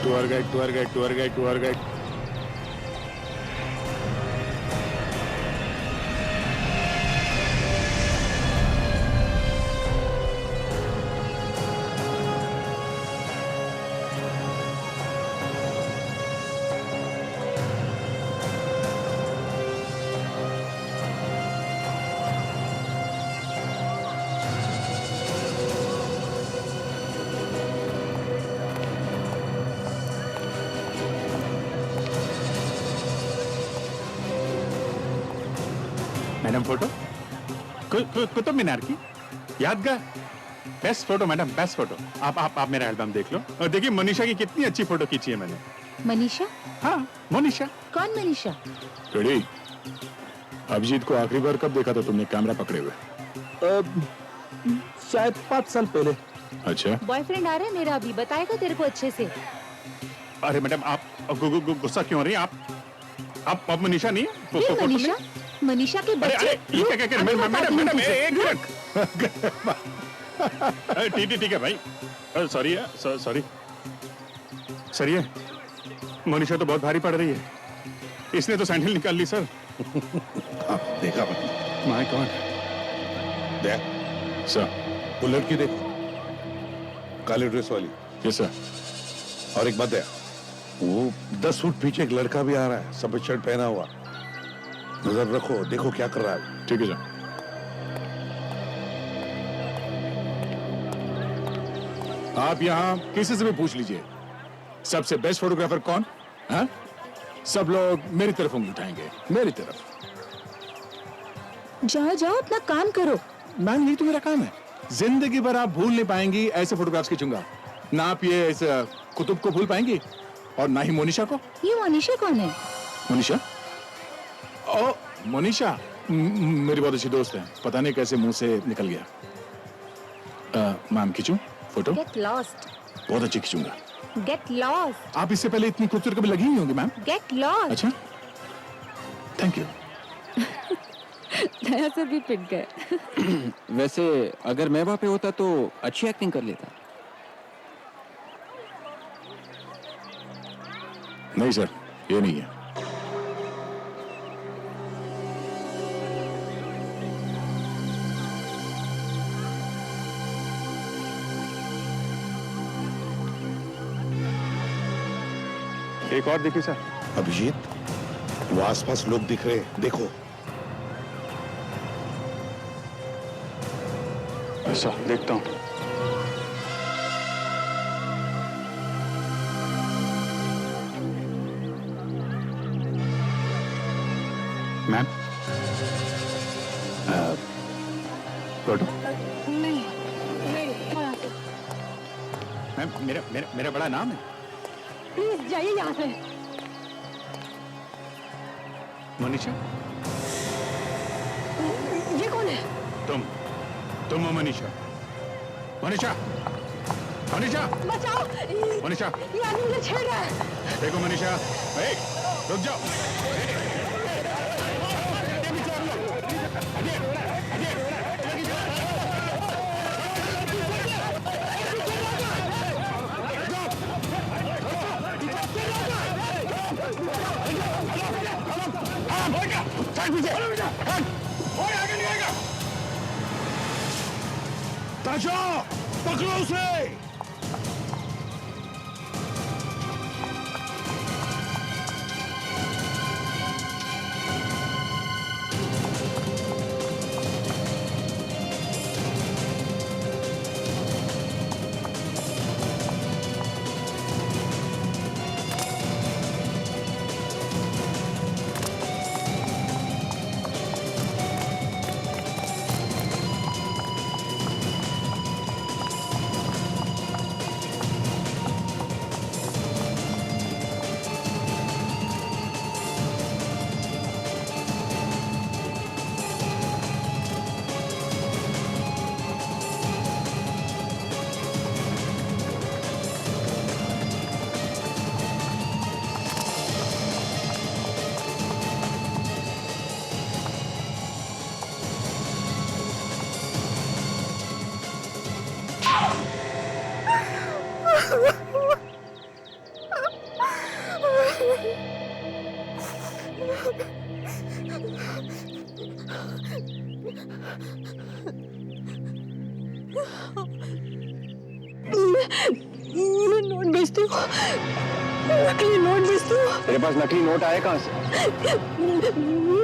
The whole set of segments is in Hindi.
Tour guide tour guide tour guide tour guide. Madam photo Qutub Minar की यादगार best photo madam best photo. आप मेरा एल्बम देख लो और देखिए मनीषा की कितनी अच्छी फोटो खींची है मैंने। मनीषा? हाँ मनीषा। कौन मनीषा? रेडी? अभिजीत को आखिरी बार कब देखा था तुमने कैमरा पकड़े हुए? शायद 5 साल पहले। अच्छा, बॉयफ्रेंड आ रहा है मेरा अभी, बताएगा तेरे को अच्छे से। अरे मैडम आप गुस्सा क्यों हो रही हैं? आप मनीषा नहीं है? फिर मनीषा? मनीषा के बच्चे? अरे ये क्या कह मैडम एक मिनट। ठीक है भाई, सॉरी सर। ये मनीषा तो बहुत भारी पड़ रही है, इसने तो सैंडल निकाल ली सर। देखा मैंने। My God. देख सर। वो लड़की देखो, काले ड्रेस वाली। Yes sir. और एक बात है, वो 10 फुट पीछे एक लड़का भी आ रहा है, सफेद शर्ट पहना हुआ। नजर रखो, देखो क्या कर रहा है। ठीक है सर। आप यहाँ किसी से भी पूछ लीजिए सबसे बेस्ट फोटोग्राफर कौन? हाँ? सब लोग मेरी तरफ उंगली उठाएंगे, मेरी तरफ। जाओ जाओ अपना काम करो। मैम यही तो मेरा काम है। जिंदगी भर आप भूल नहीं पाएंगी ऐसे फोटोग्राफ्स खींचूंगा। ना आप ये इस कुतुब को भूल पाएंगी और ना ही मोनिशा को। ये मनीषा कौन है? मोनिशा? ओ मोनिशा मेरी बहुत अच्छी दोस्त है, पता नहीं कैसे मुंह से निकल गया। मैम खींचूं फोटो? Get lost. बहुत अच्छी खींचूंगा। Get lost. आप इससे पहले इतनी खूबसूरत कभी लगी नहीं होंगी मैम। Get lost. अच्छा, थैंक यू। दया सर भी पिट गए। वैसे अगर मैं वहां पे होता तो अच्छी एक्टिंग कर लेता। नहीं सर, ये नहीं है। एक और देखिए सर। अभिजीत, वो आसपास लोग दिख रहे हैं, देखो। अच्छा देखता हूँ। Ma'am photo? नहीं मैम मेरा बड़ा नाम है। प्लीज जाइए यहाँ से। मनीषा? ये कौन है? तुम हो मनीषा? मनीषा? मनीषा? बचाओ। मनीषा? ये आदमी मुझे छेड़ रहा है। देखो मनीषा, रुक जाओ। ताशा, पकड़ो उसे। मैं नोट बेचती हूँ, नकली नोट बेचती हूँ। तेरे पास नकली नोट आए कहाँ से?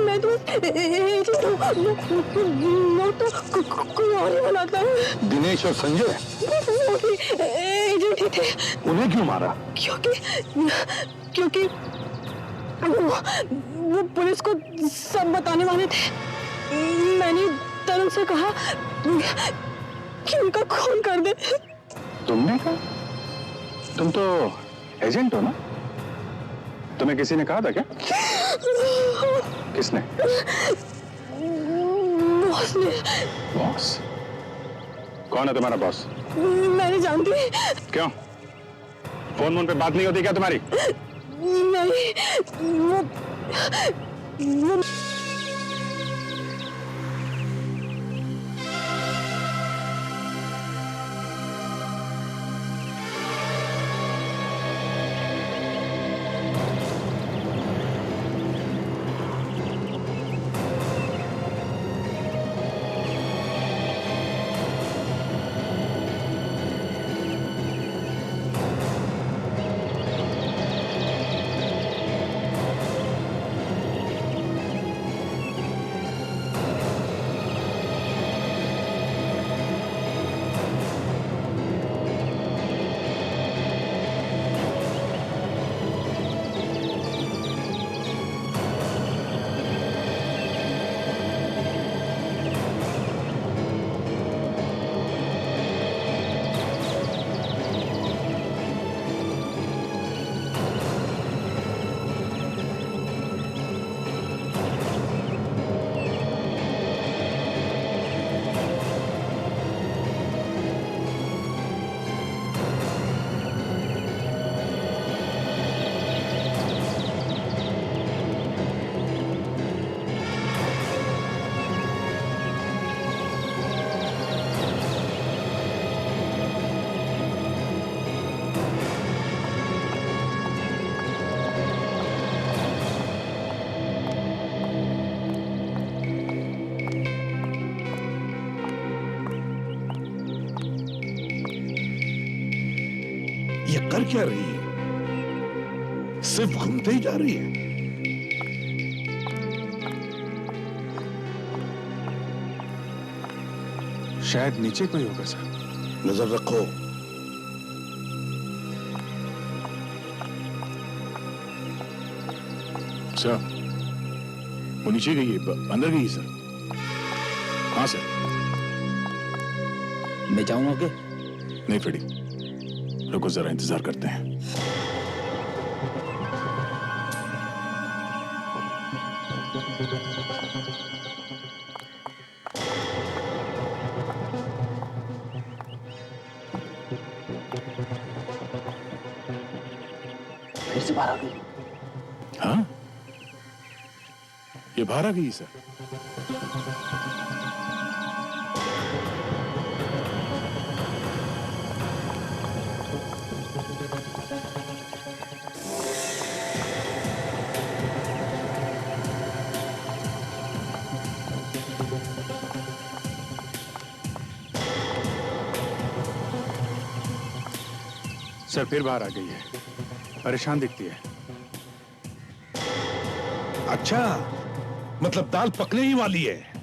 मैं तो एजेंट हूँ, नोट तो कोई और ही बनाता है। दिनेश और संजय वो भी एजेंट ही थे। उन्हें क्यों मारा? क्योंकि वो पुलिस को सब बताने वाले थे। मैंने तरुण से कहा कि उनका खून कर दे। तुमने कहा? तुम तो एजेंट हो ना? तुम्हें किसी ने कहा था क्या? किसने? बॉस ने। बॉस? कौन है तुम्हारा बॉस? मैं नहीं जानती। क्यों? फोन पे बात नहीं होती क्या तुम्हारी? नहीं, वो ये कर क्या रही है? सिर्फ घूमते ही जा रही है। शायद नीचे कोई होगा सर। नजर रखो। सर, वो नीचे गई है, अंदर गई है सर। हाँ सर। मैं जाऊं आगे? नहीं फ्रेडी, रुको जरा, इंतजार करते हैं। फिर से बाहर आ गई। हाँ, ये बाहर आ गई सर। सर फिर बाहर आ गई है, परेशान दिखती है। अच्छा, मतलब दाल पकने ही वाली है।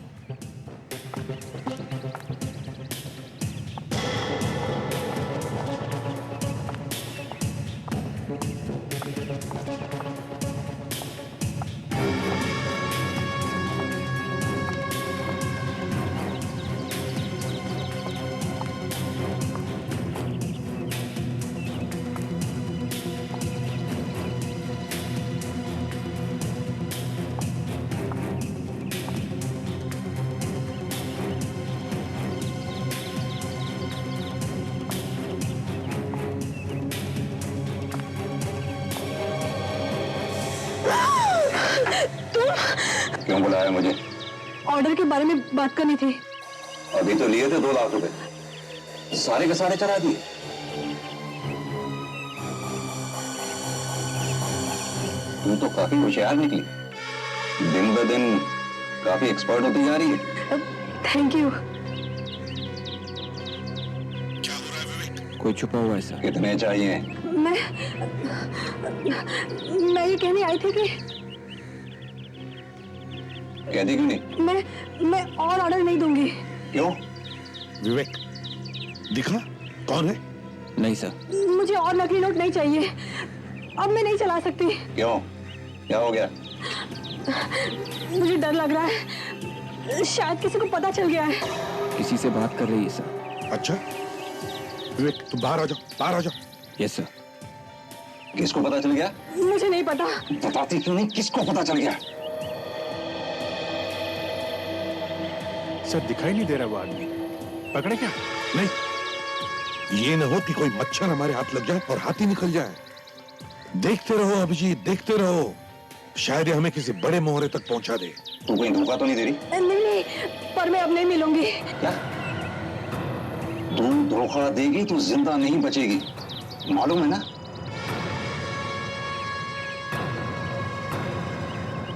क्यों बुलाया मुझे? ऑर्डर के बारे में बात करनी थी। अभी तो लिए थे 2 लाख रुपए, सारे के सारे चला दिए। तू तो काफी होशियार निकली, दिन ब दिन काफी एक्सपर्ट होती जा रही है। Thank you. कोई छुपा हुआ है सर। कितने चाहिए? मैं ये कहने आई थी कि कह दी क्यों नहीं? मैं और ऑर्डर नहीं दूंगी। क्यों? विवेक, दिखा कौन है? नहीं सर। मुझे और नकली नोट नहीं चाहिए। अब मैं नहीं चला सकती। क्यों? क्या हो गया? मुझे डर लग रहा है, शायद किसी को पता चल गया है। किसी से बात कर रही है सर। अच्छा विवेक, तुम बाहर आ जाओ, बाहर आ जाओ। Yes sir. किसको पता चल गया? मुझे नहीं पता। बताती क्यों नहीं? किसको पता चल गया? सर दिखाई नहीं दे रहा वो आदमी, पकड़े क्या? नहीं, ये न हो कि कोई मच्छर हमारे हाथ लग जाए और हाथ ही निकल जाए। देखते रहो अभिजीत, देखते रहो, शायद ये हमें किसी बड़े मोहरे तक पहुंचा दे। तू कहीं धोखा तो नहीं दे रही? नहीं, पर मैं अब नहीं मिलूंगी। क्या? तू धोखा देगी तो जिंदा नहीं बचेगी, मालूम है ना?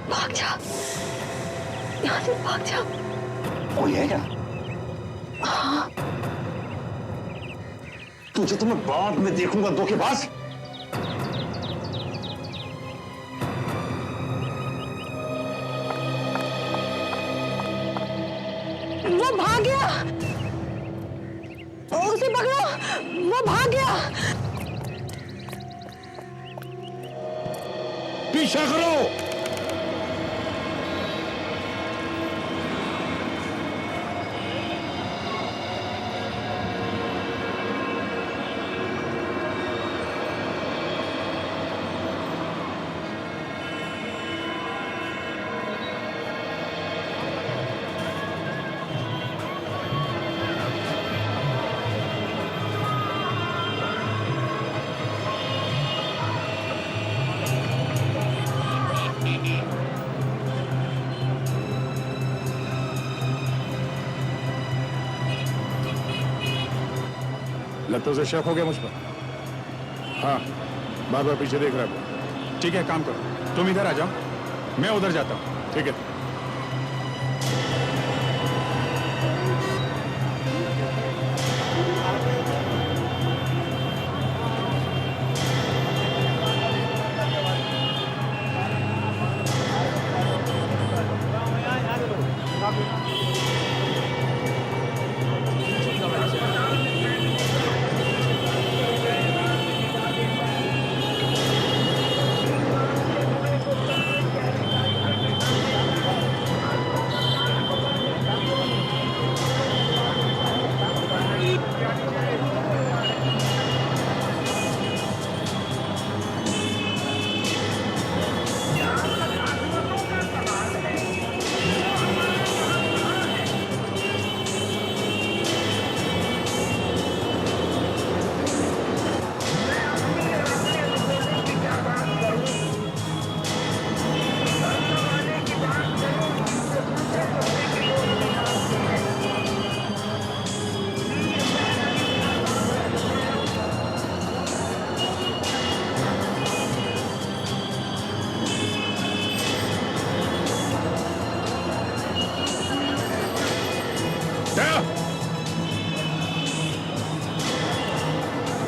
भाग जा, यहाँ से भाग जा। कोई है क्या? हाँ। तुझे तो मैं बाद में देखूंगा, धोखेबाज। वो भाग गया, उसे पकड़ो, वो भाग गया। पीछा करो। लगता है शक हो गया मुझ पर। हाँ, बार बार पीछे देख रहा है। ठीक है, काम करो, तुम इधर आ जाओ, मैं उधर जाता हूँ। ठीक है।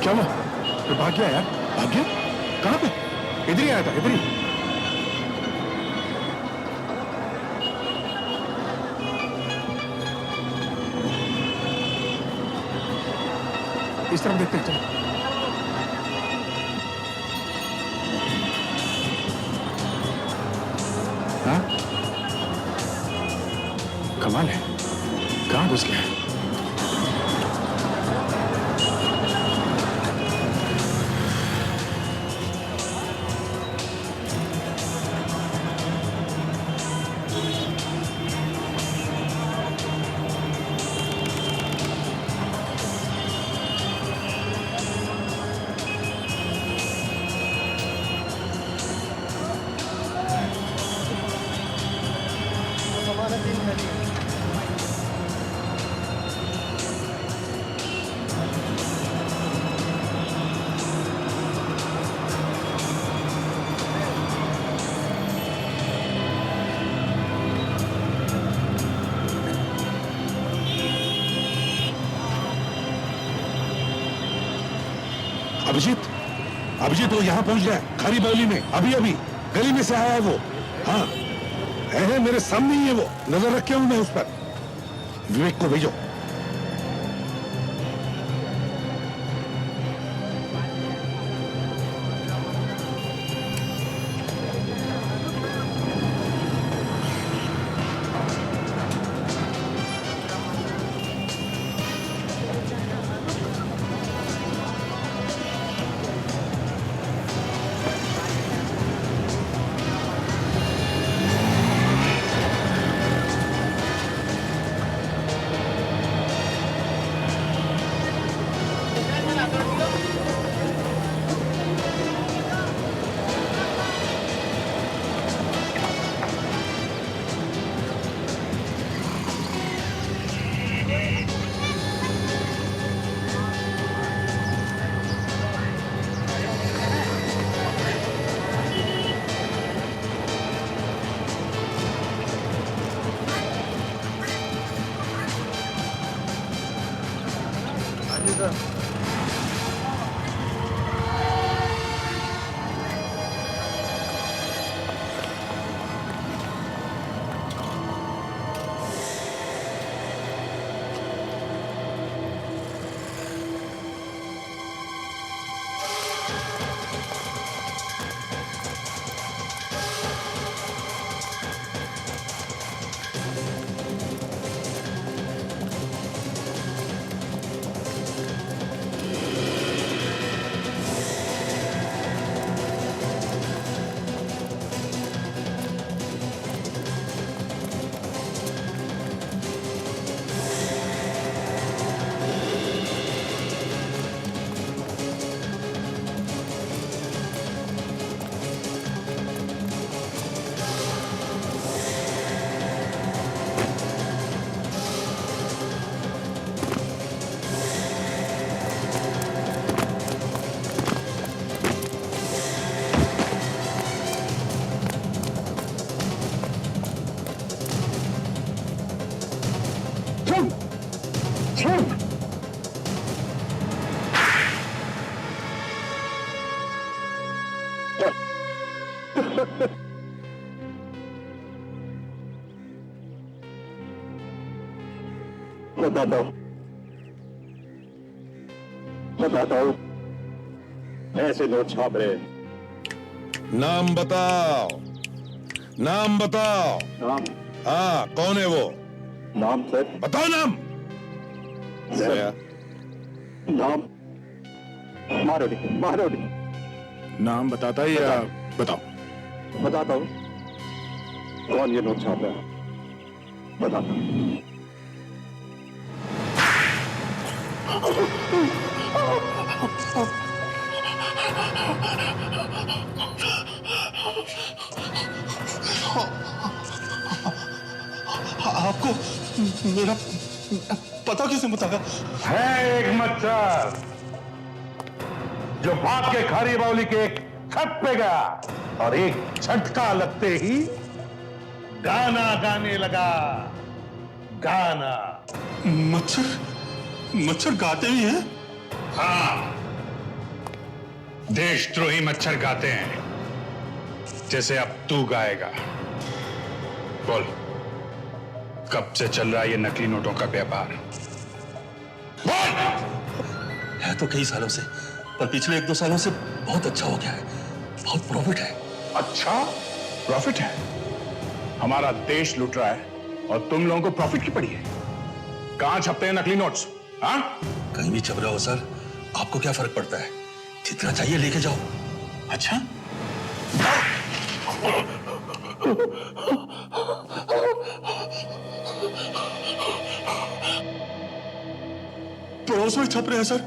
क्या हुआ? तो भाग गया यार, भाग गया? कहाँ पे? इधर ही आया था, इधर ही। इस तरफ देखते हैं, चलो। हाँ? कमाल है, कहाँ घुस गया? अभिजीत, अभिजीत वो यहाँ पहुंच गया है, खारी बावली में, अभी अभी गली में से आया है वो। हाँ है मेरे सामने ही है वो, नजर रखे हूं मैं उस पर। विवेक को भेजो। बताता हूँ ऐसे नोट छाप रहे। नाम बताओ, नाम बताओ। नाम? हाँ कौन है वो? नाम सर? बताओ नाम। नाम मारोड़ी, मारोड़ी। नाम बताता है या बताओ? बताता हूँ। कौन ये नोट छाप रहा है? बताता हूँ। आपको मेरा पता किसने बताया? है एक मच्छर जो भाग के खारी बावली के एक छत पे गया और एक झटका लगते ही गाना गाने लगा। गाना। मच्छर? मच्छर गाते ही हैं? हाँ, देशद्रोही मच्छर गाते हैं, जैसे अब तू गाएगा। बोल, कब से चल रहा है ये नकली नोटों का व्यापार? बोल! है तो कई सालों से, पर पिछले 1-2 सालों से बहुत अच्छा हो गया है। बहुत प्रॉफिट है। अच्छा, प्रॉफिट है? हमारा देश लूट रहा है और तुम लोगों को प्रॉफिट की पड़ी है? कहां छपते हैं नकली नोट्स? हाँ? कहीं भी छप रहा हो सर, आपको क्या फर्क पड़ता है? जितना चाहिए लेके जाओ। अच्छा, पड़ोस में छप रहे हैं सर,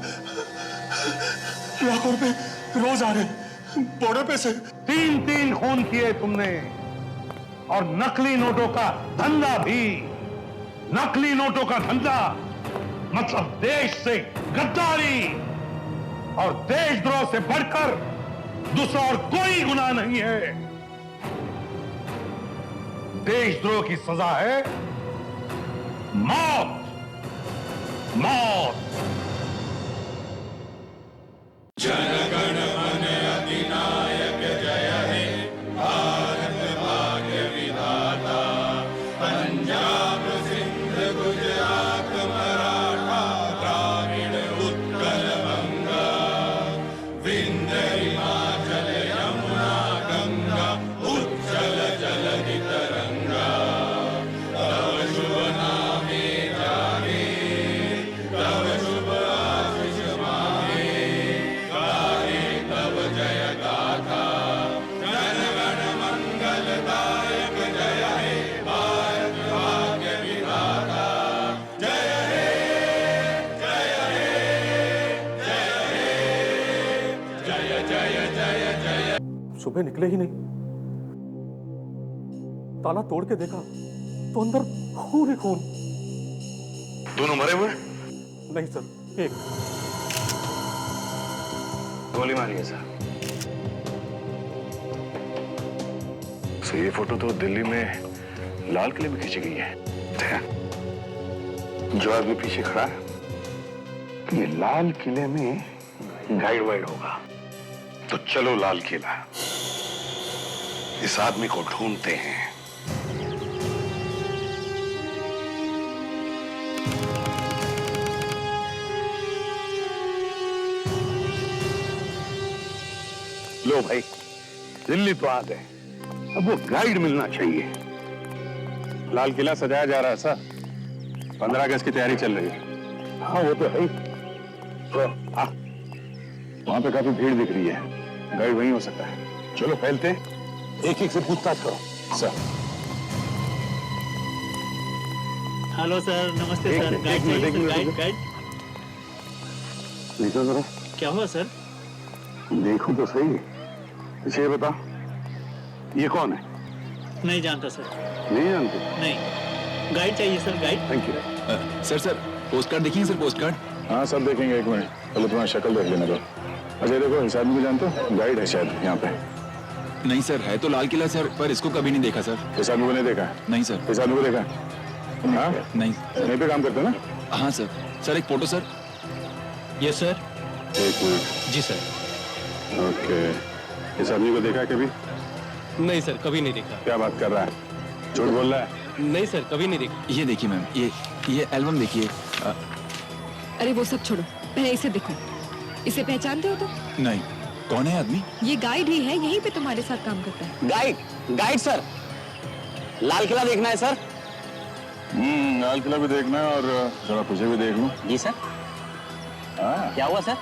लाखों रुपए रोज आ रहे हैं बॉर्डर पे से। 3-3 खून किए तुमने और नकली नोटों का धंधा भी। नकली नोटों का धंधा मतलब देश से गद्दारी, और देशद्रोह से बढ़कर दूसरा और कोई गुनाह नहीं है। देशद्रोह की सजा है मौत। मौत। सुबह निकले ही नहीं। ताला तोड़ के देखा तो अंदर खून ही खून। दोनों मरे हुए? नहीं सर, एक गोली मारी है सर। सो ये फोटो तो दिल्ली में लाल किले में खींची गई है। जो आदमी पीछे खड़ा है ये लाल किले में गाइड वाइड होगा। तो चलो लाल किला, इस आदमी को ढूंढते हैं। लो भाई, दिल्ली तो आ गए, अब वो गाइड मिलना चाहिए। लाल किला सजाया जा रहा है सर, 15 अगस्त की तैयारी चल रही है। हाँ वो तो है ही। तो वहां पे काफी भीड़ दिख रही है, गाइड वहीं हो सकता है। चलो फैलते हैं, एक एक से पूछताछ करो। सर हेलो सर, नमस्ते एक सर। मिनट, गाइड एक मिनट, चाहिए एक सर, मिनट, गाइड रुको। गाइड। देखो जरा, क्या हुआ सर? देखो तो सही। इसे बता, ये कौन है? नहीं जानता सर। नहीं जानते? नहीं, गाइड चाहिए sir, guide. Thank you. Sir post card देखिए सर, पोस्ट कार्ड। हाँ सब देखेंगे, एक मिनट पहले तुम्हारी शक्ल देख लेने दो। अच्छा देखो, इस आदमी को जानते हो? गाइड है शायद यहाँ पे। नहीं सर, है तो लाल किला सर, पर इसको कभी नहीं देखा सर। इस आदमी को नहीं देखा? नहीं सर। इस आदमी को देखा? हाँ नहीं। यहीं पे काम करते हो ना? हाँ सर। सर एक फोटो सर। Yes sir. एक मिनट। जी सर। ओके, इस आदमी को देखा है कभी? नहीं सर, कभी नहीं देखा। क्या बात कर रहा है, झूठ बोल रहा है? नहीं सर, कभी नहीं देखा। ये देखिए मैम, ये एल्बम देखिए। अरे वो सब छोड़ो, पहले इसे देखो। इसे पहचानते हो तो? नहीं, कौन है आदमी? ये गाइड ही है, यहीं पे तुम्हारे साथ काम करता है। गाइड सर, लाल किला देखना है सर। लाल किला भी देखना है और जरा तुझे भी देख लूं। जी सर। हाँ क्या हुआ सर?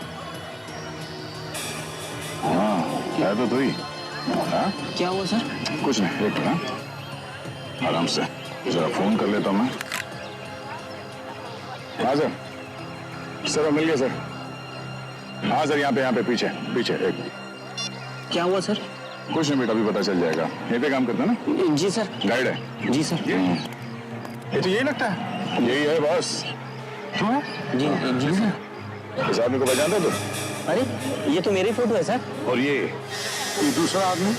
हाँ, है तो तू ही। हाँ क्या हुआ सर? कुछ नहीं, एक मिनट, आराम से जरा फोन कर लेता हूँ मैं। हाँ सर, सर मिल गया सर। हाँ सर, यहाँ पे पीछे पीछे एक। क्या हुआ सर? कुछ नहीं बेटा, अभी पता चल जाएगा। यहीं पे काम करता है ना? जी सर। गाइड है? जी सर। ये तो यही लगता है। यही है बस। हाँ जी जी सर। इस आदमी को पहचानते हो तुम? अरे ये तो मेरी फोटो है सर। और ये दूसरा आदमी,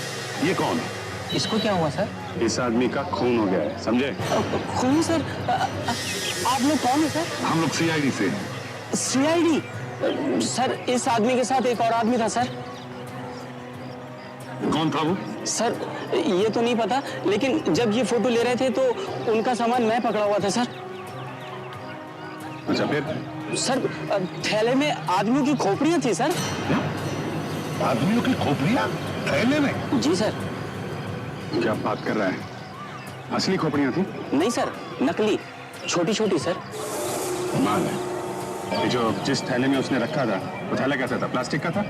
ये कौन है? इसको क्या हुआ सर? इस आदमी का खून हो गया है, समझे? खून सर? आप लोग कौन है सर? हम लोग सीआईडी से। सीआईडी? सर इस आदमी के साथ एक और आदमी था सर। कौन था वो? सर ये तो नहीं पता, लेकिन जब ये फोटो ले रहे थे तो उनका सामान मैं पकड़ा हुआ था सर। अच्छा फिर? सर थैले में आदमियों की खोपड़ियां थी सर। आदमियों की खोपड़ियां थैले में? जी सर। क्या बात कर रहा है? असली खोपड़ियां थी? नहीं सर, नकली, छोटी छोटी सर। माल है। ये जो जिस थैले में उसने रखा था, वो थैला कैसा था? प्लास्टिक का था?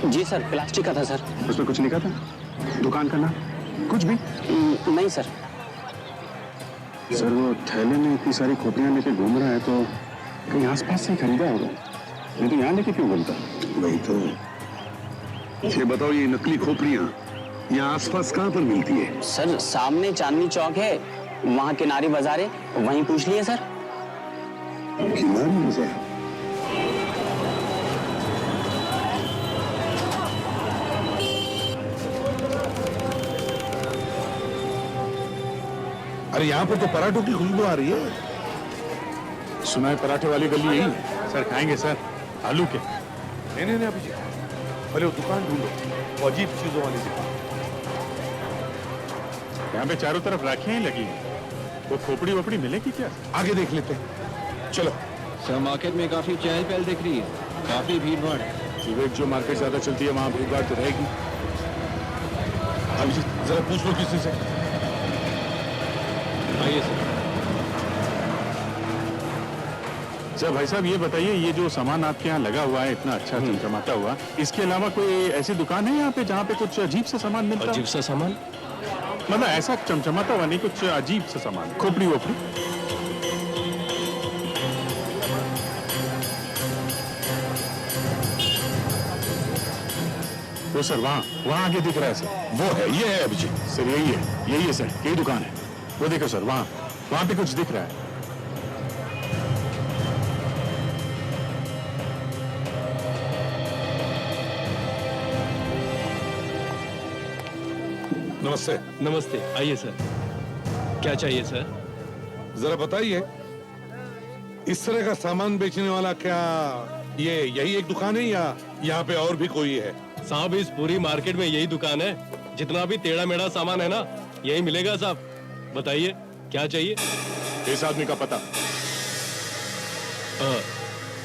जी सर, प्लास्टिक का था सर। उसमें कुछ लिखा था? दुकान का नाम? कुछ भी? नहीं सर। सर वो थैले में इतनी सारी खोपड़ियां लेके घूम रहा है तो कहीं आसपास से ही खरीदा होगा, नहीं तो यहाँ लेके क्यों घूमता? वही तो। ये बताओ, ये नकली खोपड़ियां यहाँ आसपास कहाँ पर मिलती है? सर सामने चांदनी चौक है, वहाँ किनारी बाजार है, वहीं पूछ लिए सर। किनारी बाजार? अरे यहाँ पर तो पराठों की खुशबू आ रही है। सुना है पराठे वाली गली यही है। सर खाएंगे सर, आलू के। नहीं अभिजीत, पहले वो दुकान ढूंढो, वो अजीब चीजों वाली दुकान। यहाँ पे चारों तरफ राखियां ही लगी हैं। वो खोपड़ी वोपड़ी मिलेगी क्या? आगे देख लेते हैं, चलो। सर मार्केट में काफी चहल पहल दिख रही है, काफी भीड़ भाड़ है। विवेक, जो मार्केट ज्यादा चलती है वहां भीड़ भाड़ तो रहेगी। अभिजीत जरा पूछ लो किसी से। आइए सर। सर भाई साहब ये बताइए, ये जो सामान आपके यहाँ लगा हुआ है इतना अच्छा चमचमाता हुआ, इसके अलावा कोई ऐसी दुकान है यहाँ पे जहाँ पे कुछ अजीब सा सामान मिलता है? अजीब सा सामान? मतलब ऐसा चमचमाता हुआ नहीं, कुछ अजीब सा सामान, खोपड़ी वोपड़ी। वो सर वहाँ आगे दिख रहा है सर। वो है, ये है अभिजीत। सर यही है सर, यही दुकान है। वो देखो सर, वहाँ पे कुछ दिख रहा है। नमस्ते। नमस्ते, आइए सर। क्या चाहिए सर? जरा बताइए, इस तरह का सामान बेचने वाला क्या ये यही एक दुकान है या यहाँ पे और भी कोई है? साहब, इस पूरी मार्केट में यही दुकान है। जितना भी टेढ़ा मेढ़ा सामान है ना, यही मिलेगा साहब। बताइए क्या चाहिए? इस आदमी का पता?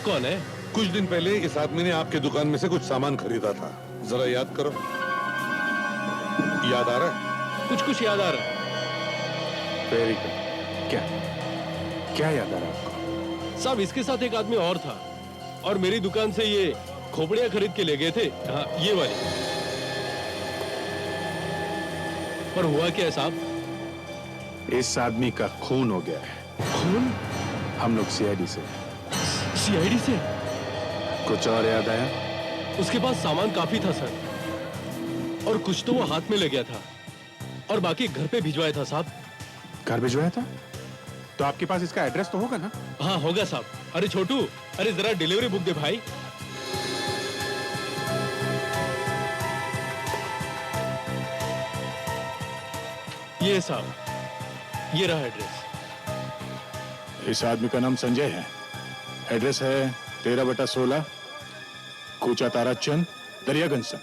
कौन है? कुछ दिन पहले इस आदमी ने आपके दुकान में से कुछ सामान खरीदा था। जरा याद करो, याद आ रहा है? कुछ याद आ रहा है। Very good. क्या याद आ रहा है आपको? साहब, इसके साथ एक आदमी और था और मेरी दुकान से ये खोपड़ियां खरीद के ले गए थे। हाँ, ये वाली। पर हुआ क्या है साहब? इस आदमी का खून हो गया है। खून? हम लोग सीआईडी से। सीआईडी से? कुछ और याद आया? उसके पास सामान काफी था सर, और कुछ तो वो हाथ में ले गया था और बाकी घर पे भिजवाया था साहब। घर भिजवाया था? तो आपके पास इसका एड्रेस तो होगा ना? हाँ, होगा साहब। अरे छोटू, अरे जरा डिलीवरी बुक दे भाई। ये साहब, ये रहा एड्रेस। इस आदमी का नाम संजय है। एड्रेस है 13/16 कूचा ताराचंद, दरियागंज सर।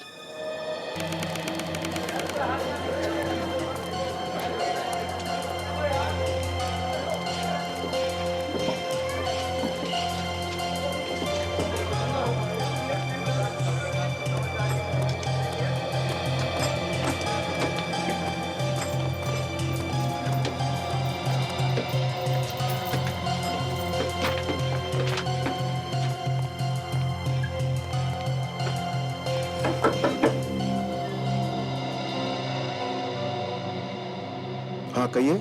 हाँ कहिए,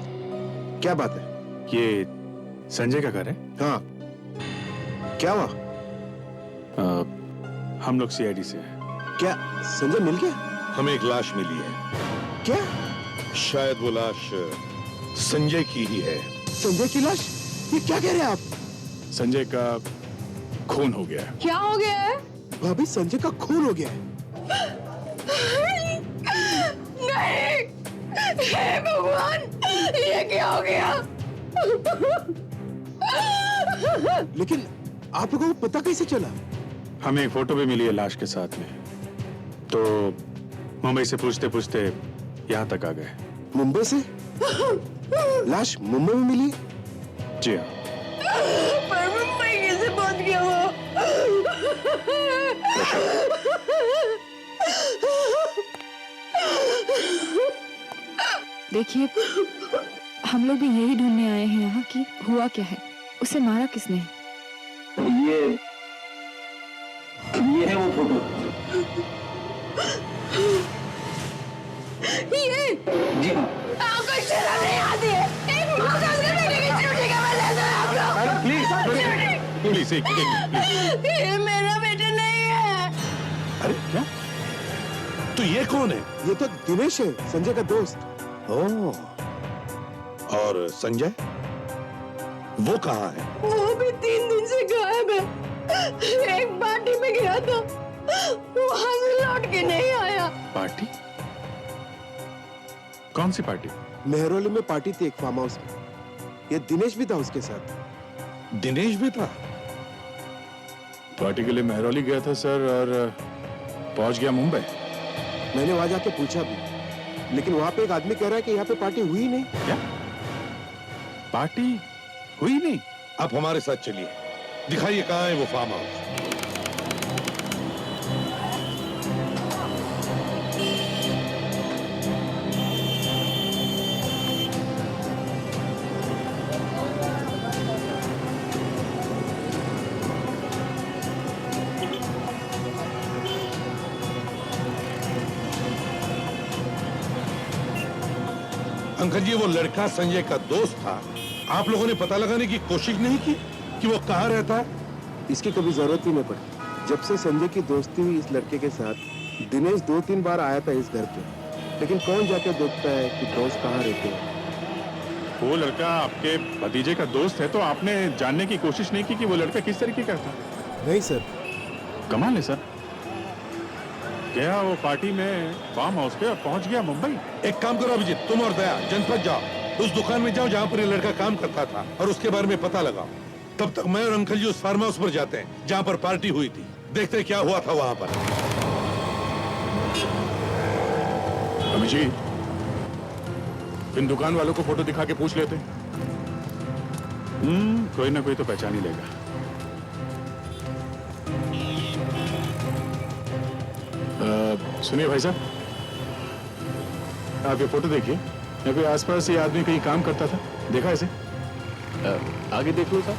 क्या बात है? ये संजय का घर है? हाँ, क्या हुआ? हम लोग सीआईडी से हैं। क्या संजय मिल गया? हमें एक लाश मिली है। क्या? शायद वो लाश संजय की ही है। संजय की लाश? ये क्या कह रहे हैं आप? संजय का खून हो गया है। क्या हो गया है? भाभी, संजय का खून हो गया है। नहीं, हे भगवान, ये क्या हो गया? लेकिन आप लोगों को पता कैसे चला? हमें एक फोटो भी मिली है लाश के साथ में, तो मुंबई से पूछते पूछते यहाँ तक आ गए। मुंबई से? लाश मुंबई में मिली? जी हाँ। पर मुंबई कैसे पहुंच गया वो? देखिए, हम लोग भी यही ढूंढने आए हैं यहाँ कि हुआ क्या है, उसे मारा किसने? ये है वो फोटो। ये? जी हाँ। आपको शर्म नहीं आती है? एक माँ का उसके बेटे की चूड़ी का मैं लेता है आप लोग। Please please. ये मेरा बेटा नहीं है। अरे क्या? तो ये कौन है? ये तो दिनेश है, संजय का दोस्त। ओह, और संजय? वो कहाँ है? वो भी 3 दिन से गायब है। एक पार्टी में गया था, वहां से लौट के नहीं आया। पार्टी? कौन सी पार्टी? मेहरौली में पार्टी थी एक फार्म हाउस में। ये दिनेश भी था उसके साथ। दिनेश भी था? पार्टी के लिए मेहरौली गया था सर, और पहुंच गया मुंबई। मैंने वहां जाके पूछा भी, लेकिन वहां पे एक आदमी कह रहा है कि यहाँ पे पार्टी हुई नहीं। क्या? पार्टी हुई नहीं? आप हमारे साथ चलिए, दिखाइए कहाँ है वो फार्म हाउस। अंकल जी, वो लड़का संजय का दोस्त था। आप लोगों ने पता लगाने की कोशिश नहीं की कि वो कहाँ रहता है? इसकी कभी जरूरत ही नहीं पड़ी। जब से संजय की दोस्ती हुई इस लड़के के साथ, दिनेश 2-3 बार आया था इस घर पे, लेकिन कौन जाके देखता है कि दोस्त कहाँ रहते हैं। वो लड़का आपके भतीजे का दोस्त है तो आपने जानने की कोशिश नहीं की कि वो लड़का किस तरीके का था? नहीं सर। कमाल है सर। गया वो पार्टी में फार्म हाउस पे और पहुंच गया मुंबई। एक काम करो अभिजीत, तुम और दया जनपद जाओ, उस दुकान में जाओ जहाँ पर ये लड़का काम करता था और उसके बारे में पता लगाओ। तब तक मैं और अंकल जी उस फार्म हाउस पर जाते हैं जहाँ पर पार्टी हुई थी, देखते हैं क्या हुआ था वहाँ पर। अभिजीत, इन दुकान वालों को फोटो दिखा के पूछ लेते। कोई ना कोई तो पहचान ही लेगा। सुनिए भाई साहब, आप ये फोटो देखिए। यहाँ पे आसपास ये आदमी कहीं काम करता था, देखा इसे? आगे देख लो साहब।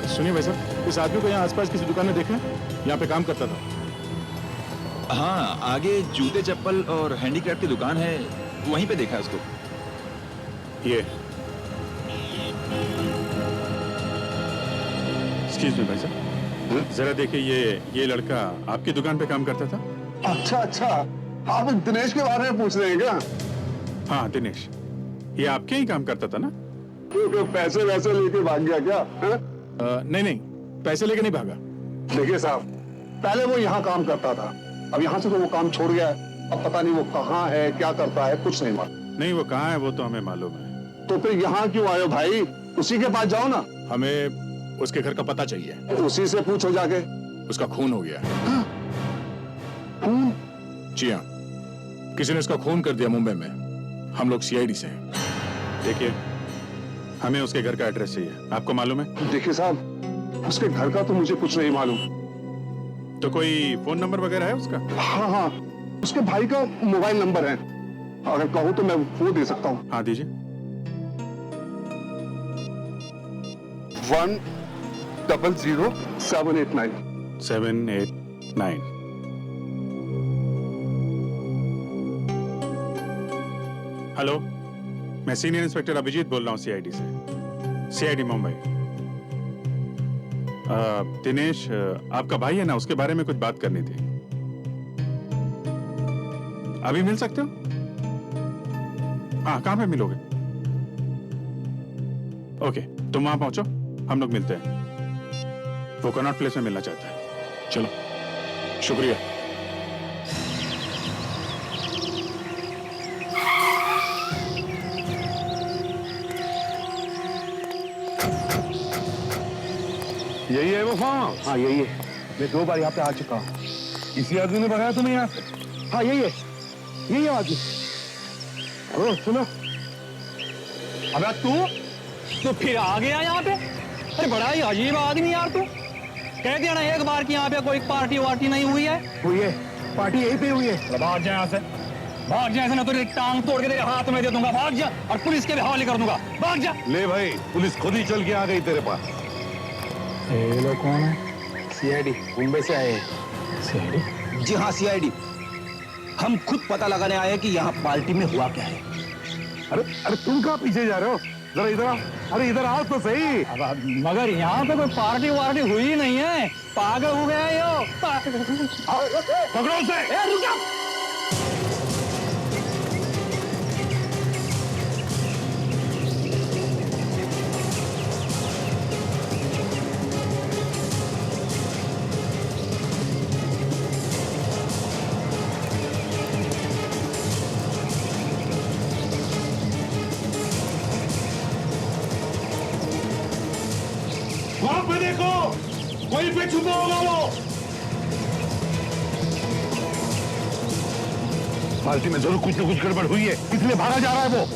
सुनिए भाई साहब, इस आदमी को यहाँ आसपास किसी दुकान में देखा है? यहाँ पे काम करता था। हाँ, आगे जूते चप्पल और हैंडीक्राफ्ट की दुकान है, वहीं पे देखा है उसको। ये एक्सक्यूज मी भाई साहब, जरा देखिए, ये लड़का आपकी दुकान पे काम करता था? अच्छा अच्छा, आप दिनेश के बारे में पूछ रहे हैं क्या? हाँ दिनेश, ये आपके ही काम करता था ना? पैसे वैसे लेके भाग गया क्या? नहीं, पैसे लेके नहीं भागा। देखिए साहब, पहले वो यहाँ काम करता था, अब यहाँ से तो वो काम छोड़ गया है। अब पता नहीं वो कहाँ है, क्या करता है, कुछ नहीं मालूम। नहीं, वो कहाँ है वो तो हमें मालूम है। तो फिर यहाँ क्यों आए हो भाई? उसी के पास जाओ ना। हमें उसके घर का पता चाहिए। उसी से पूछो जाके। उसका खून हो गया। खून? जी हाँ, किसी ने उसका खून कर दिया मुंबई में। हम लोग सीआईडी से हैं। देखिए, हमें उसके घर का एड्रेस चाहिए, आपको मालूम है? देखिए साहब, उसके घर का तो मुझे कुछ नहीं मालूम। तो कोई फोन नंबर वगैरह है उसका? हाँ, उसके भाई का मोबाइल नंबर है, अगर कहो तो मैं वो दे सकता हूँ। हाँ दीजिए। 1000789। 789। हेलो, मैं सीनियर इंस्पेक्टर अभिजीत बोल रहा हूँ सीआईडी से, सीआईडी मुंबई। दिनेश आपका भाई है ना, उसके बारे में कुछ बात करनी थी। अभी मिल सकते हो? हाँ, कहाँ पे मिलोगे? ओके, तुम वहां पहुंचो, हम लोग मिलते हैं। वो कनॉट प्लेस में मिलना चाहता है। चलो, शुक्रिया। यही है वो फार्म? हाँ यही है, मैं 2 बार यहाँ पे आ चुका हूँ। इसी आदमी ने भगाया तुम्हें यहाँ से? हाँ यही है आदमी। ओ सुनो, अबे तू फिर आ गया यहाँ पे? अरे बड़ा ही अजीब आदमी यार तू। कह दिया ना एक बार कि यहाँ पे कोई पार्टी वार्टी नहीं हुई है। हुई है, पार्टी यहीं पे हुई है। भाग जा यहाँ से, भाग जा, ऐसे ना तो तेरी टांग तोड़ के तेरे हाथ में दे दूंगा। भाग जा और पुलिस के भी हवाले कर दूंगा। भाग जा। ले भाई, पुलिस खुद ही चल के आ गई तेरे पास। ये लोग कौन है? सीआईडी मुंबई से आए हैं। सीआईडी? जी हाँ सीआईडी, हम खुद पता लगाने आए हैं कि यहाँ पार्टी में हुआ क्या है। अरे तुम कहाँ पीछे जा रहे हो? जरा इधर आओ। अरे इधर आओ तो सही। मगर यहाँ पे कोई पार्टी वार्टी हुई नहीं है। पागल हो गया यो। पकड़ो उसे। रुक जा। वहां पे देखो, वहीं पे छुपा होगा वो। पार्टी में जरूर कुछ न कुछ गड़बड़ हुई है, इसलिए भागा जा रहा है वो।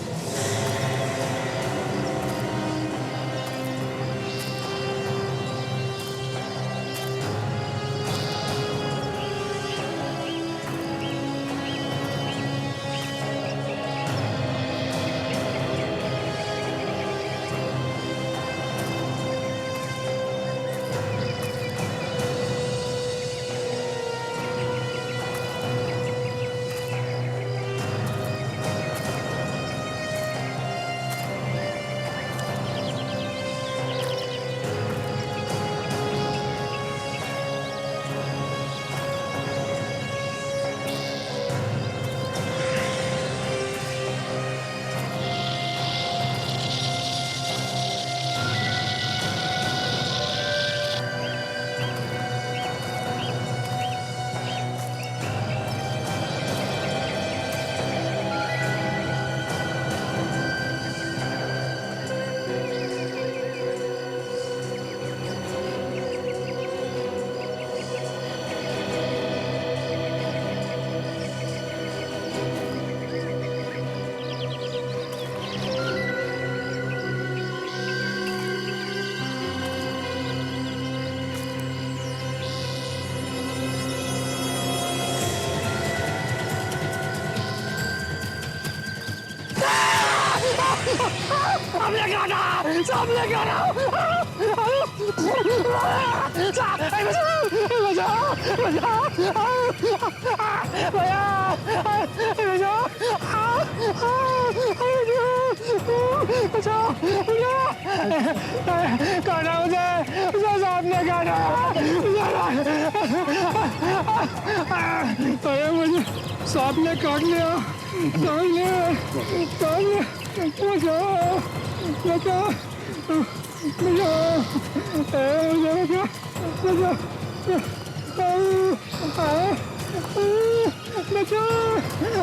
साहब लेके आ रहा काटा मुझे साहब ने काटा मुझे सांप ने काट लिया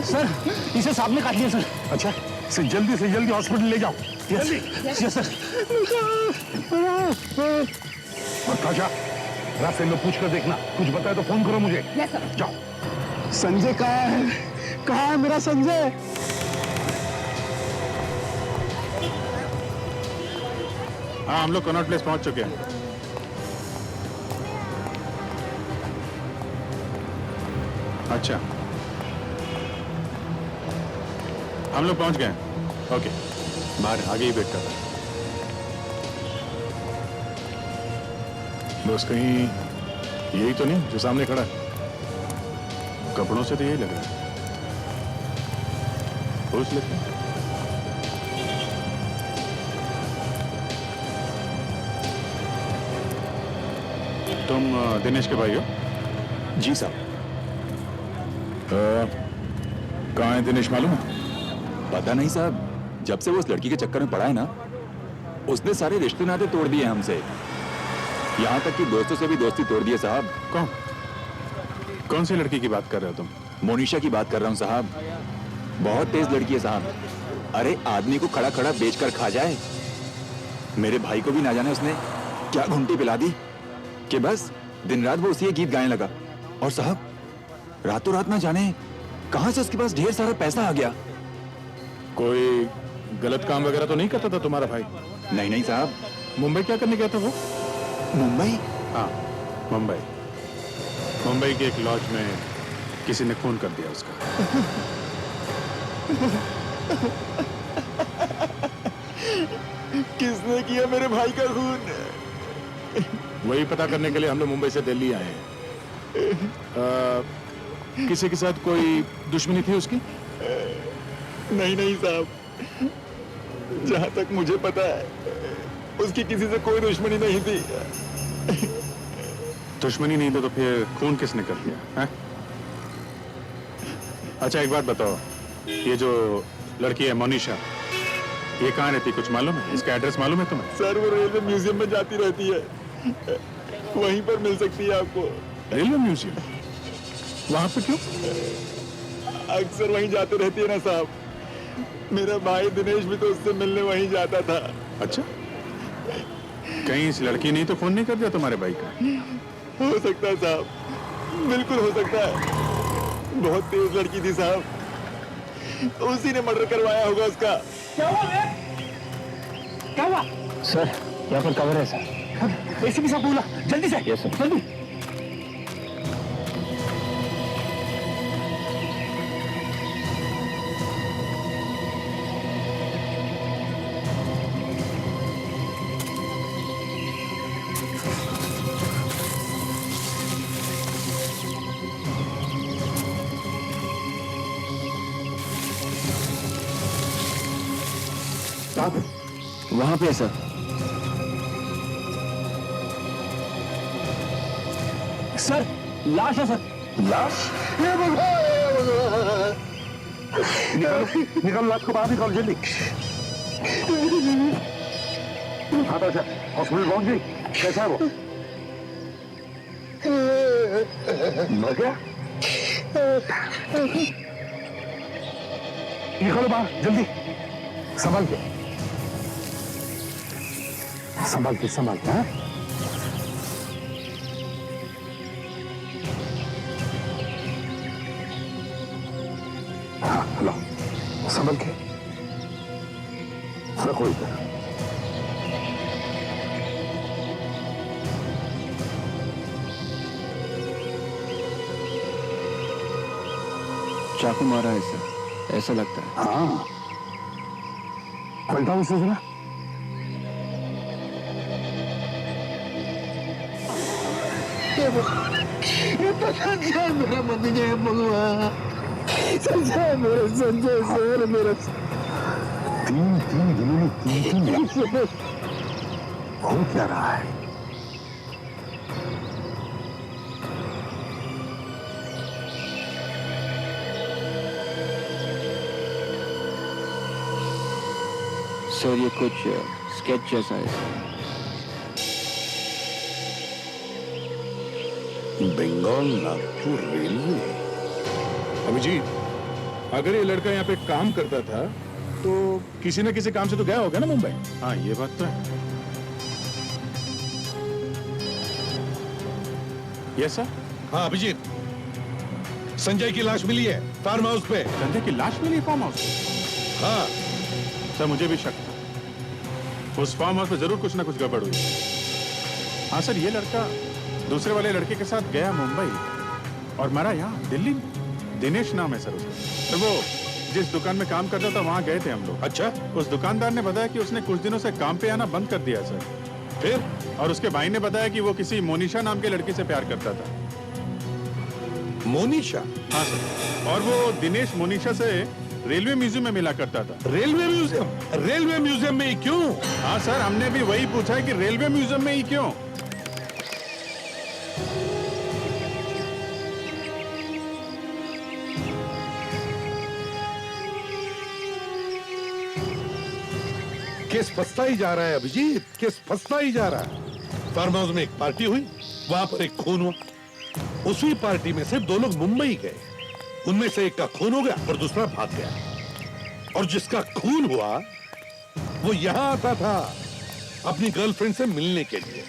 सर इसे सांप ने काट लिया सर। अच्छा, जल्दी से जल्दी हॉस्पिटल ले जाओ। जल्दी। Yes sir. और ताजा, रास्ते में पूछ कर देखना, कुछ बताए तो फोन करो मुझे। Yes sir. जाओ। संजय कहाँ है? कहाँ है मेरा संजय? हाँ, हम लोग कनॉट प्लेस पहुंच चुके हैं। अच्छा, हम लोग पहुंच गए। ओके, बाहर आगे ही वेट कर रहा है। दोस्त कहीं यही तो नहीं जो सामने खड़ा है? कपड़ों से तो यही लग रहा है। पूछ लेते हैं। तुम दिनेश के भाई हो? जी साहब। कहाँ है दिनेश मालूम है? पता नहीं साहब, जब से वो उस लड़की के चक्कर में पड़ा है ना, उसने सारे रिश्ते नाते तोड़ दिए हमसे। यहाँ तक कि दोस्तों से भी दोस्ती तोड़ दी है साहब। कौन सी लड़की की बात कर रहे हो तुम? मोनिशा की बात कर रहा हूँ साहब। बहुत तेज लड़की है साहब। अरे आदमी को खड़ा खड़ा बेचकर खा जाए। मेरे भाई को भी ना जाने उसने क्या घुंटी पिला दी कि बस दिन रात वो उसी गीत गाने लगा। और साहब रातों रात ना जाने कहां से उसके पास ढेर सारा पैसा आ गया। कोई गलत काम वगैरह तो नहीं करता था तुम्हारा भाई? नहीं नहीं साहब। मुंबई क्या करने गया था वो? मुंबई? हाँ, मुंबई। मुंबई के एक लॉज में किसी ने खून कर दिया उसका। किसने किया मेरे भाई का खून? वही पता करने के लिए हम लोग मुंबई से दिल्ली आए हैं। किसी के साथ कोई दुश्मनी थी उसकी? नहीं नहीं साहब, जहां तक मुझे पता है उसकी किसी से कोई दुश्मनी नहीं थी। दुश्मनी नहीं तो फिर खून किसने कर दिया है? अच्छा एक बात बताओ, ये जो लड़की है मोनिशा, ये कहाँ रहती, कुछ मालूम है? इसका एड्रेस मालूम है तुम्हें? सर वो रेलवे म्यूजियम में जाती रहती है, वहीं पर मिल सकती है आपको। Railway museum? वहां पे क्यों? अक्सर वहीं जाते रहती है ना साहब। मेरा भाई दिनेश भी तो उससे मिलने वहीं जाता था। अच्छा, कहीं इस लड़की ने तो फोन नहीं कर दिया तुम्हारे भाई का? हो सकता है साहब, बिल्कुल हो सकता है। बहुत तेज लड़की थी साहब, उसी ने मर्डर करवाया होगा उसका। क्या हुआ? क्या हुआ? सर यहाँ पर कवर है सर। एसीपी साहब बोला, जल्दी से। यस सर, जल्दी। वहां पे है सर। सर लाश है सर। लाश? निकल लाश को बाहर निकाल जल्दी। हाँ तो हॉस्पिटल पहुंच गई? कैसा है वो? मर गया? निकलो बाहर जल्दी, संभाल के संभाल के संभाल के। हाँ हाँ, लो संभल के रखो इधर। चाकू मारा है सर, ऐसा लगता है। हाँ, पलटा उसे जरा। ये तो संजय मेरा मंदिर भगवान, संजय मेरा संजय सर मेरा। तीन दिनों में तीन हो क्या रहा है? सर ये कुछ स्केच जैसा है। बंगाल नागपुर रेलवे। अभिजीत, अगर ये लड़का यहाँ पे काम करता था तो किसी न किसी काम से तो गया होगा ना मुंबई। हाँ, ये बात तो है। Yes sir. हाँ अभिजीत, संजय की लाश मिली है फार्म हाउस पे। संजय की लाश मिली फार्म हाउस पे? हाँ सर, मुझे भी शक था। उस फार्म हाउस पे जरूर कुछ ना कुछ गड़बड़ हुई। हाँ सर, ये लड़का दूसरे वाले लड़के के साथ गया मुंबई और मरा यहाँ दिल्ली में। दिनेश नाम है सर उसका। तो वो जिस दुकान में काम करता था वहाँ गए थे हम लोग। अच्छा, उस दुकानदार ने बताया कि उसने कुछ दिनों से काम पे आना बंद कर दिया सर। फिर? और उसके भाई ने बताया कि वो किसी मोनिशा नाम के लड़की से प्यार करता था। मोनिशा? हाँ सर। और वो दिनेश मोनिशा से रेलवे म्यूजियम में मिला करता था। Railway museum? रेलवे म्यूजियम में ही क्यों? हाँ सर, हमने भी वही पूछा है कि रेलवे म्यूजियम में ही क्यों। केस फंसता ही जा रहा है अभिजीत, केस फंसता ही जा रहा है। फार्म हाउस में एक पार्टी हुई, वहां पर एक खून हुआ। उसी पार्टी में से दो लोग मुंबई गए, उनमें से एक का खून हो गया और दूसरा भाग गया। और जिसका खून हुआ वो यहां आता था अपनी गर्लफ्रेंड से मिलने के लिए।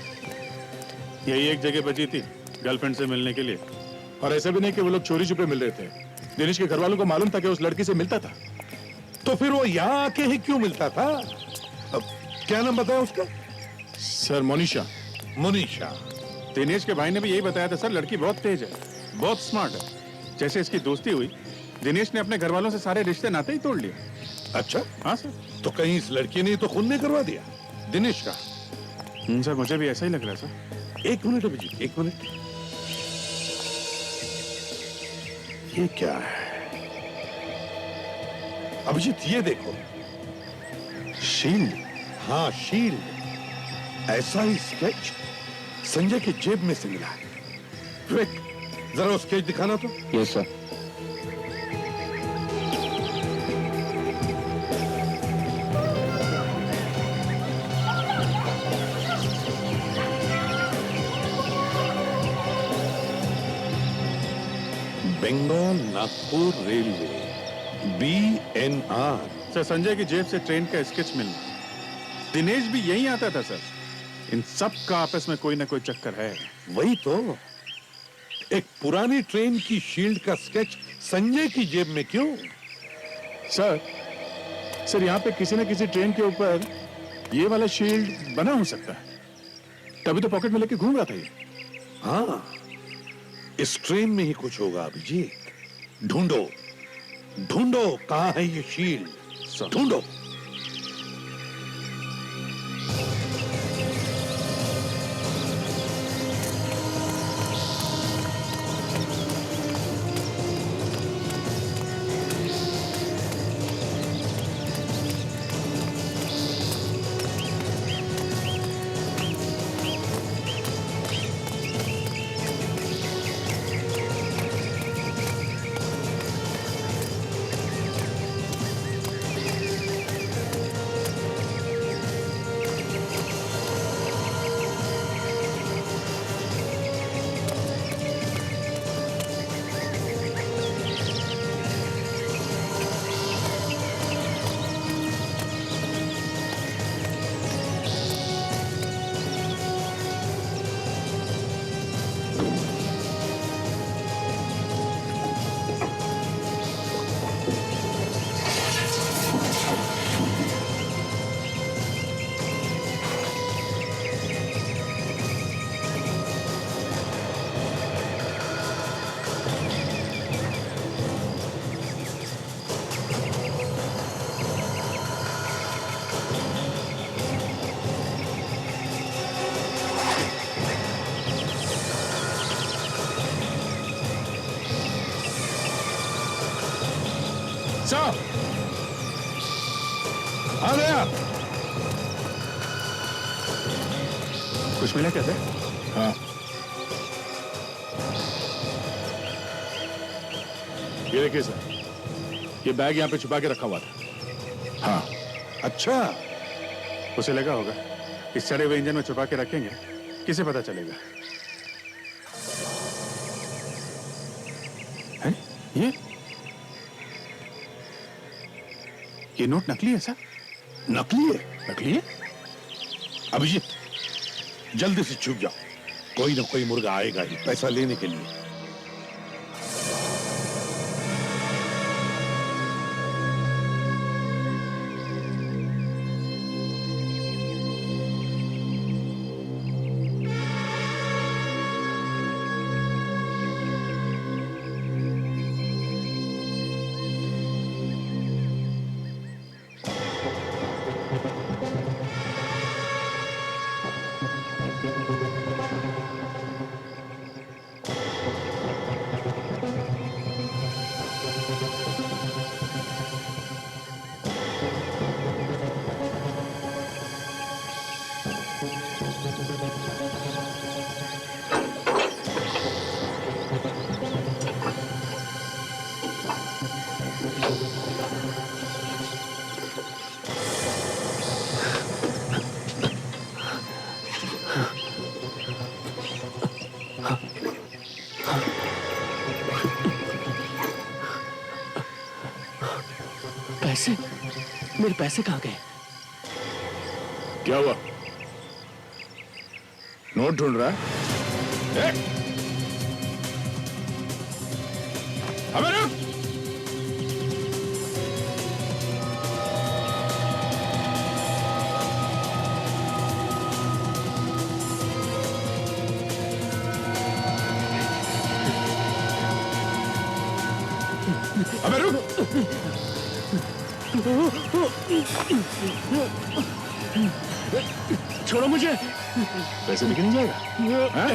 यही एक जगह बची थी गर्लफ्रेंड से मिलने के लिए। और ऐसा भी नहीं कि वो लोग चोरी छुपे मिल रहे थे। दिनेश के घर वालों को मालूम था कि उस लड़की से मिलता था। तो फिर वो यहां आके ही क्यों मिलता था? अब क्या नाम बताया उसका? सर मोनिशा। मोनिशा। दिनेश के भाई ने भी यही बताया था सर। लड़की बहुत तेज है, बहुत स्मार्ट है। जैसे इसकी दोस्ती हुई, दिनेश ने अपने घर वालों से सारे रिश्ते नाते ही तोड़ लिए। अच्छा? हाँ सर। तो कहीं इस लड़की ने तो खून नहीं करवा दिया दिनेश का? सर, मुझे भी ऐसा ही लग रहा है सर। एक मिनट अभिजीत, एक मिनट। ये क्या है अभिजीत? ये देखो, शील्ड। हाँ शील्ड। ऐसा ही स्केच संजय की जेब में से मिला है। विवेक, जरा वो स्केच दिखाना तो। Yes sir. Bengal Nagpur railway, BNR। Sir, Sanjay की जेब से ट्रेन का स्केच मिलना। दिनेश भी यही आता था सर। इन सब का आपस में कोई ना कोई चक्कर है। वही तो, एक पुरानी ट्रेन की शील्ड का स्केच संजय की जेब में क्यों? सर यहाँ पे किसी न किसी ट्रेन के ऊपर ये वाला शील्ड बना हो सकता है। तभी तो पॉकेट में लेके घूम रहा था ये। हाँ, इस ट्रेन में ही कुछ होगा अभिजीत। ढूंढो ढूंढो, कहां है ये शील्ड? ढूंढो। साहब आ गया। कुछ मिला क्या सर? हाँ, ये देखिए सर, ये बैग यहाँ पे छुपा के रखा हुआ था। हाँ, अच्छा, उसे लगा होगा इस सड़े हुए इंजन में छुपा के रखेंगे, किसे पता चलेगा? है? ये नोट नकली है सर? नकली है? नकली है? अभिजीत, जल्दी से छुप जाओ, कोई ना कोई मुर्गा आएगा ही पैसा लेने के लिए। पैसे? मेरे पैसे कहाँ गए? क्या हुआ? नोट ढूंढ रहा है? अबे रुक! अबे रुक! छोड़ो मुझे। पैसे लेके नहीं जाएगा? हाँ?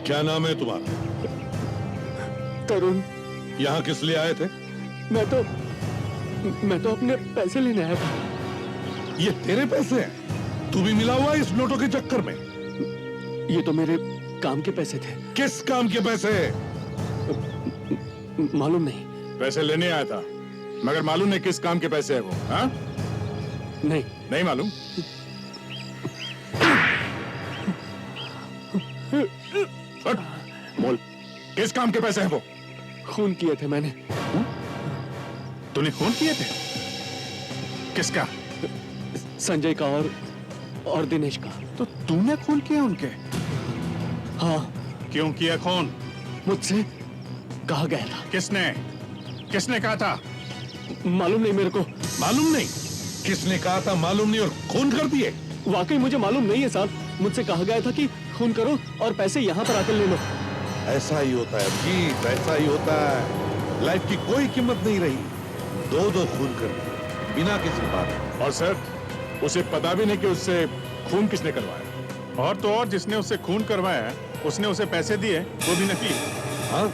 क्या नाम है तुम्हारा? तरुण। यहाँ किस लिए आए थे? मैं तो अपने पैसे लेने आया था। ये तेरे पैसे हैं? तू भी मिला हुआ इस नोटों के चक्कर में? ये तो मेरे काम के पैसे थे। किस काम के पैसे? मालूम नहीं। पैसे लेने आया था, मगर मालूम नहीं किस काम के पैसे है वो। हाँ? नहीं। नहीं मालूम? हट, बोल, किस काम के पैसे हैं वो? खून किए थे मैंने। तूने खून किए थे? किसका? संजय का और दिनेश का। तो तूने खून किया उनके? हाँ। क्यों किया खून? मुझसे कहा गया था। किसने कहा था? मालूम नहीं मेरे को। मालूम नहीं? किसने कहा था मालूम नहीं और खून कर दिए? वाकई मुझे मालूम नहीं है साहब। मुझसे कहा गया था कि खून करो और पैसे यहाँ पर आकर ले लो। ऐसा ही होता है अभिजीत, ऐसा ही होता है। लाइफ की कोई कीमत नहीं रही। दो खून कर दिए बिना किसी बात। और सर, उसे पता भी नहीं कि उससे खून किसने करवाया। और तो और जिसने उससे खून करवाया है, उसने उसे पैसे दिए, वो भी नकली। हाँ,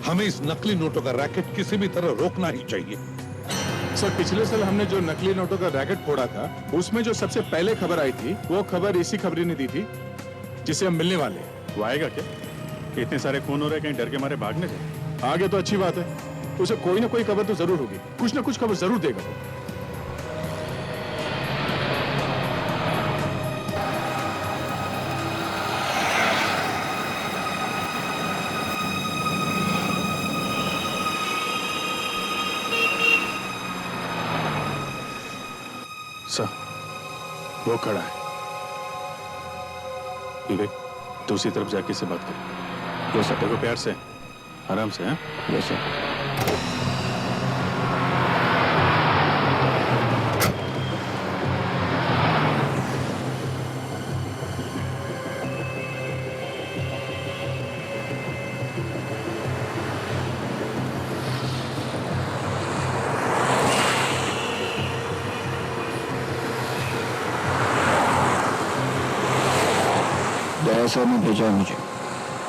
हमें इस नकली नोटों का रैकेट किसी भी तरह रोकना ही चाहिए। सर, पिछले साल हमने जो नकली नोटों का रैकेट फोड़ा था, उसमें जो सबसे पहले खबर आई थी, वो खबर इसी खबरी ने दी थी जिसे हम मिलने वाले हैं। वो आएगा क्या? इतने सारे खून हो रहे, कहीं डर के मारे भागने से? आगे तो अच्छी बात है, उसे कोई ना कोई खबर तो जरूर होगी, कुछ ना कुछ खबर जरूर देगा वो। सर, वो खड़ा है। विवेक, दूसरी तरफ जाके से बात कर। वो सत्य को प्यार से, आराम से। हैं? Yes sir. सर ने भेजा है मुझे।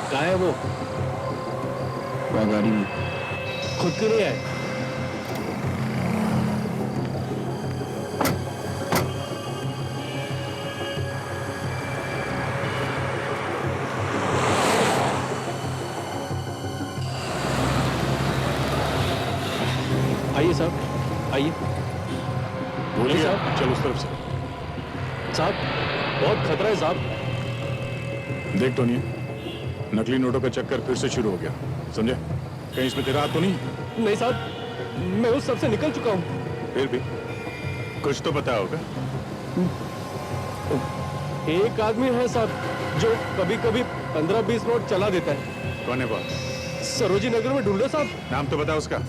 क्या है वो? वह गाड़ी में। खुद क्यों नहीं आए? आइए साहब, आइए। बोलिए साहब। चल उस तरफ से। साहब बहुत खतरा है साहब। देख टोनी, नकली नोटों का चक्कर फिर से शुरू हो गया, समझे? कहीं इसमें तेरा हाथ तो नहीं? नहीं साहब, मैं उस सब से निकल चुका हूँ। फिर भी कुछ तो पता होगा। एक आदमी है साहब जो कभी कभी 15-20 नोट चला देता है। कौन है वो? सरोजी नगर में ढूंढो साहब। नाम तो बता उसका।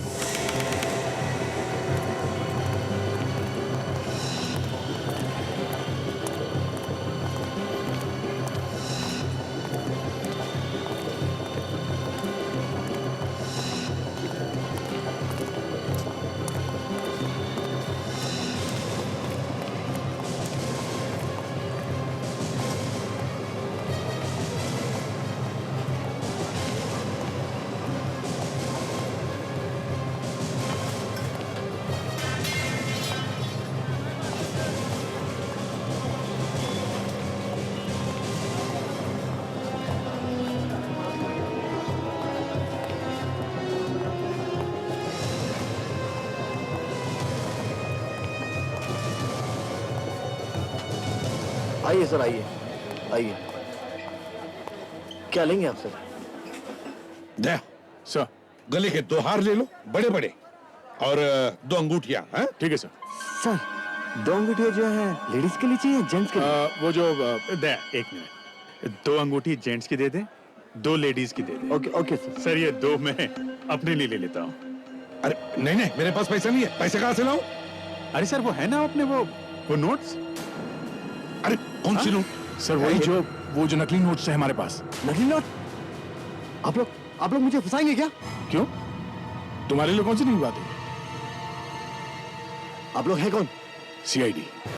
आइए सर, आइए आइए। क्या लेंगे आप सर? दे सर। गले के 2 हार ले लो, बड़े बड़े, और 2 अंगूठियां। हैं? ठीक है सर। सर 2 अंगूठियां जो है लेडीज के लिए चाहिए जेंट्स के लिए? वो जो दे, एक मिनट। 2 अंगूठी जेंट्स की दे दे, 2 लेडीज की दे दे। Okay okay sir. सर ये 2 मैं अपने लिए ले लेता हूँ। अरे नहीं नहीं, मेरे पास पैसा नहीं है। पैसे कहाँ से लाऊं? अरे सर वो है ना अपने वो नोट्स। अरे कौन सी नोट? सर वही जो नकली नोट्स है हमारे पास। नकली नोट? आप लोग मुझे फंसाएंगे क्या? क्यों? तुम्हारे लिए कौन सी नई बात है? आप लोग हैं कौन? CID।